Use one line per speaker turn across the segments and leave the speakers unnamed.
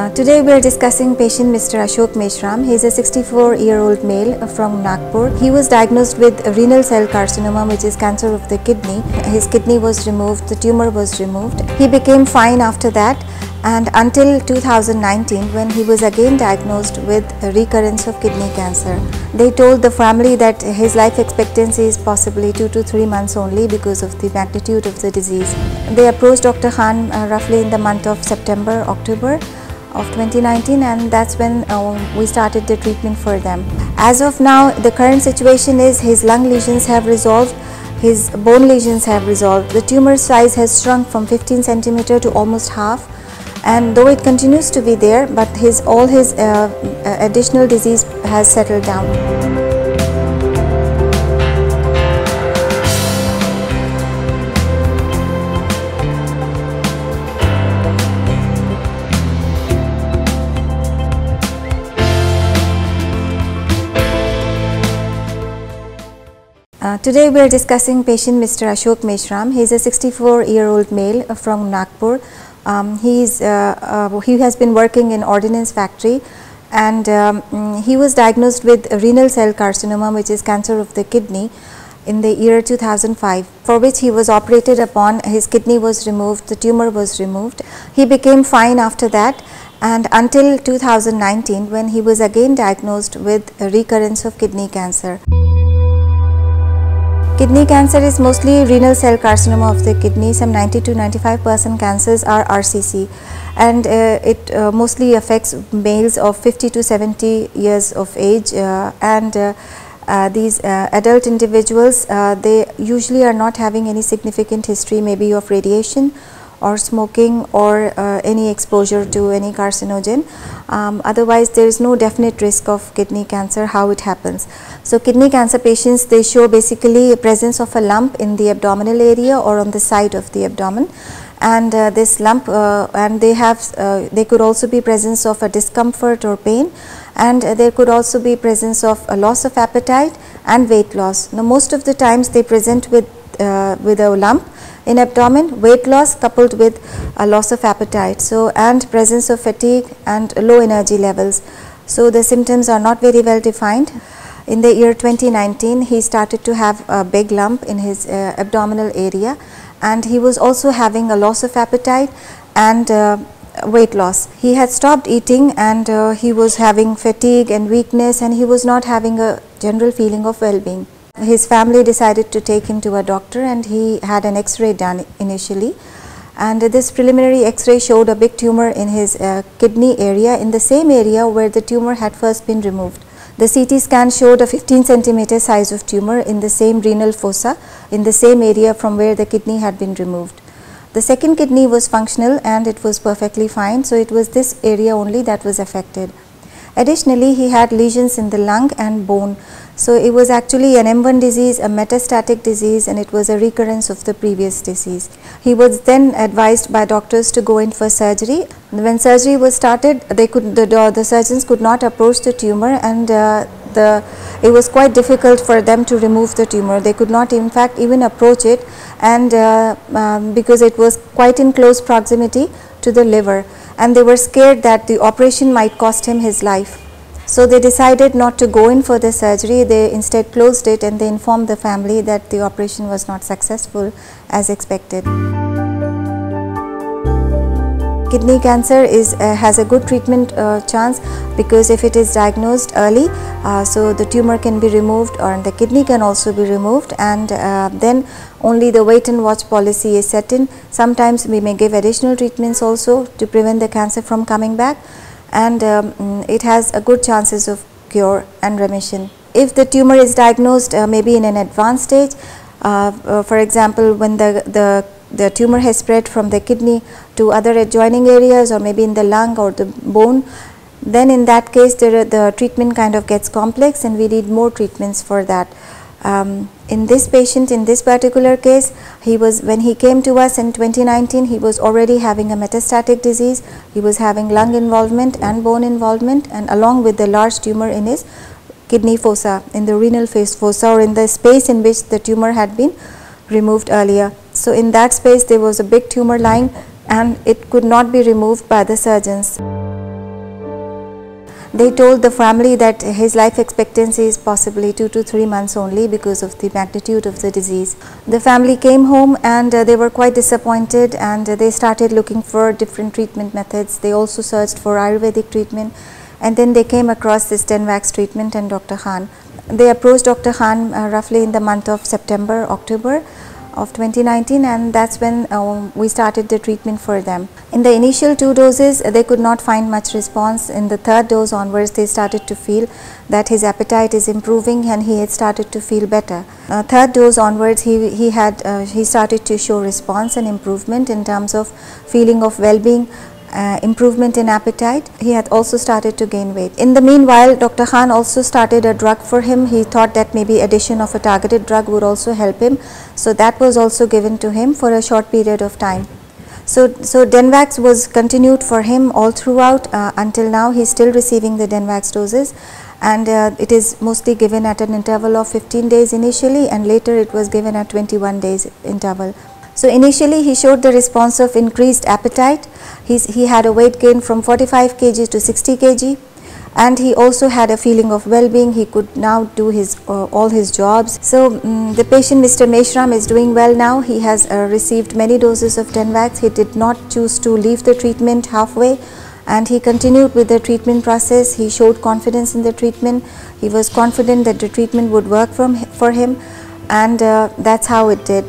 Today we are discussing patient Mr. Ashok Meshram. He is a 64-year-old male from Nagpur. He was diagnosed with renal cell carcinoma, which is cancer of the kidney. His kidney was removed, the tumor was removed. He became fine after that, and until 2019 when he was again diagnosed with a recurrence of kidney cancer. They told the family that his life expectancy is possibly 2 to 3 months only because of the magnitude of the disease. They approached Dr. Khan roughly in the month of September, October of 2019, and that's when we started the treatment for them. As of now, the current situation is his lung lesions have resolved, his bone lesions have resolved. The tumor size has shrunk from 15 centimeter to almost half, and though it continues to be there, but all his additional disease has settled down. Today we are discussing patient Mr. Ashok Meshram. He is a 64-year-old male from Nagpur. He has been working in ordnance factory, and he was diagnosed with renal cell carcinoma, which is cancer of the kidney, in the year 2005, for which he was operated upon. His kidney was removed, the tumor was removed. He became fine after that, and until 2019 when he was again diagnosed with a recurrence of kidney cancer. Kidney cancer is mostly renal cell carcinoma of the kidney. Some 90 to 95% cancers are RCC, and it mostly affects males of 50 to 70 years of age, these adult individuals, they usually are not having any significant history, maybe of radiation or smoking or any exposure to any carcinogen. Otherwise there is no definite risk of kidney cancer. How it happens? So kidney cancer patients, they show basically a presence of a lump in the abdominal area or on the side of the abdomen, and this lump and they could also be presence of a discomfort or pain, and there could also be presence of a loss of appetite and weight loss. Now most of the times they present with a lump in abdomen, weight loss coupled with a loss of appetite, and presence of fatigue and low energy levels. So the symptoms are not very well defined. In the year 2019 he started to have a big lump in his abdominal area, and he was also having a loss of appetite and weight loss. He had stopped eating, and he was having fatigue and weakness, and he was not having a general feeling of well-being. His family decided to take him to a doctor, and he had an X-ray done initially, and this preliminary X-ray showed a big tumor in his kidney area, in the same area where the tumor had first been removed. The CT scan showed a 15 centimeter size of tumor in the same renal fossa, in the same area from where the kidney had been removed. The second kidney was functional and it was perfectly fine, so it was this area only that was affected. Additionally, he had lesions in the lung and bone. So it was actually an M1 disease, a metastatic disease, and it was a recurrence of the previous disease. He was then advised by doctors to go in for surgery. When surgery was started, the surgeons could not approach the tumor, and it was quite difficult for them to remove the tumor. They could not in fact even approach it, and because it was quite in close proximity to the liver, and they were scared that the operation might cost him his life. So they decided not to go in for the surgery. They instead closed it, and they informed the family that the operation was not successful as expected. Kidney cancer has a good treatment chance, because if it is diagnosed early, so the tumor can be removed, or the kidney can also be removed, and then only the wait and watch policy is set in. Sometimes we may give additional treatments also to prevent the cancer from coming back, and it has a good chances of cure and remission. If the tumor is diagnosed maybe in an advanced stage, for example when the tumor has spread from the kidney to other adjoining areas, or maybe in the lung or the bone, then in that case the treatment kind of gets complex, and we need more treatments for that. In this patient, in this particular case, when he came to us in 2019, he was already having a metastatic disease. He was having lung involvement and bone involvement, and along with the large tumor in his kidney fossa, in the renal fossa, or in the space in which the tumor had been removed earlier. So in that space there was a big tumor lying, and it could not be removed by the surgeons. they told the family that his life expectancy is possibly 2 to 3 months only because of the magnitude of the disease. The family came home and they were quite disappointed, and they started looking for different treatment methods. They also searched for Ayurvedic treatment, and then they came across this Denvax treatment and Dr. Khan. They approached Dr. Khan roughly in the month of September, October of 2019, and that's when we started the treatment for them. In the initial 2 doses, they could not find much response. In the 3rd dose onwards, they started to feel that his appetite is improving and he had started to feel better. 3rd dose onwards, he started to show response and improvement in terms of feeling of well-being, improvement in appetite. He had also started to gain weight. In the meanwhile, Dr. Khan also started a drug for him. He thought that maybe addition of a targeted drug would also help him, so that was also given to him for a short period of time. So Denvax was continued for him all throughout until now. He is still receiving the Denvax doses, and it is mostly given at an interval of 15 days initially, and later it was given at 21 days interval. So initially he showed the response of increased appetite. He had a weight gain from 45 kg to 60 kg, and he also had a feeling of well-being. He could now do all his jobs. So the patient, Mr. Meshram, is doing well now. He has received many doses of Denvax. He did not choose to leave the treatment halfway, and he continued with the treatment process. He showed confidence in the treatment. He was confident that the treatment would work for him, and that's how it did.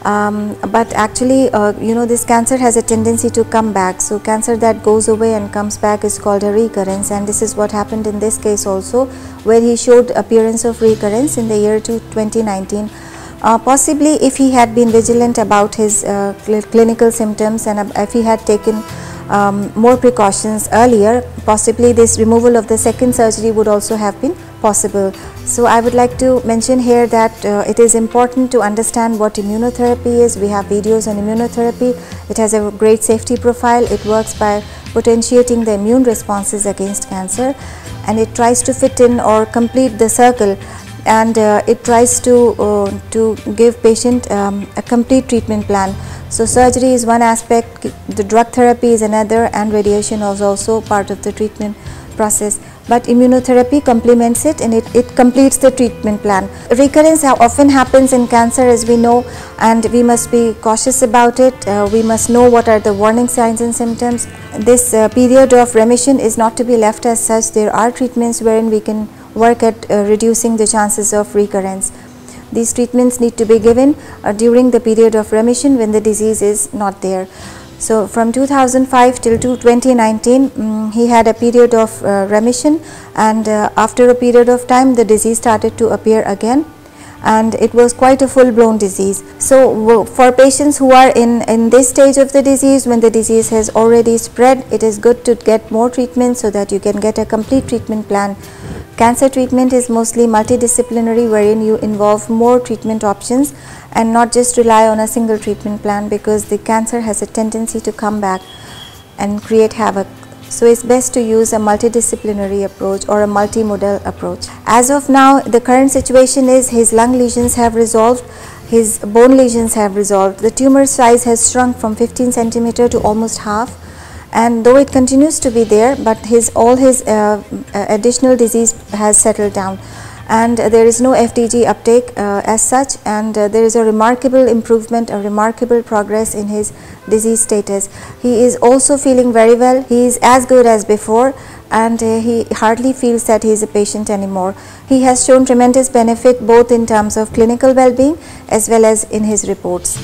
But actually, this cancer has a tendency to come back. So cancer that goes away and comes back is called a recurrence, and this is what happened in this case also, where he showed appearance of recurrence in the year 2019. Possibly if he had been vigilant about his clinical symptoms, and if he had taken more precautions earlier, possibly this removal of the second surgery would also have been possible. So I would like to mention here that it is important to understand what immunotherapy is. We have videos on immunotherapy. It has a great safety profile. It works by potentiating the immune responses against cancer, and it tries to fit in or complete the circle, and it tries to give patient a complete treatment plan. So surgery is one aspect, the drug therapy is another, and radiation is also part of the treatment process. But immunotherapy complements it, and it completes the treatment plan. Recurrence often happens in cancer, as we know, and we must be cautious about it. We must know what are the warning signs and symptoms. This period of remission is not to be left as such. There are treatments wherein we can work at reducing the chances of recurrence. These treatments need to be given during the period of remission when the disease is not there. So from 2005 till 2019, he had a period of remission, and after a period of time the disease started to appear again, and it was quite a full-blown disease. So for patients who are in this stage of the disease, when the disease has already spread, it is good to get more treatment so that you can get a complete treatment plan. Cancer treatment is mostly multidisciplinary, wherein you involve more treatment options and not just rely on a single treatment plan, because the cancer has a tendency to come back and create havoc. So it's best to use a multidisciplinary approach or a multimodal approach. As of now, the current situation is his lung lesions have resolved, his bone lesions have resolved. The tumor size has shrunk from 15 centimeter to almost half, and though it continues to be there, but all his additional disease has settled down, and there is no FDG uptake as such, and there is a remarkable improvement, a remarkable progress in his disease status. He is also feeling very well. He is as good as before, and he hardly feels that he is a patient anymore. He has shown tremendous benefit both in terms of clinical well-being as well as in his reports.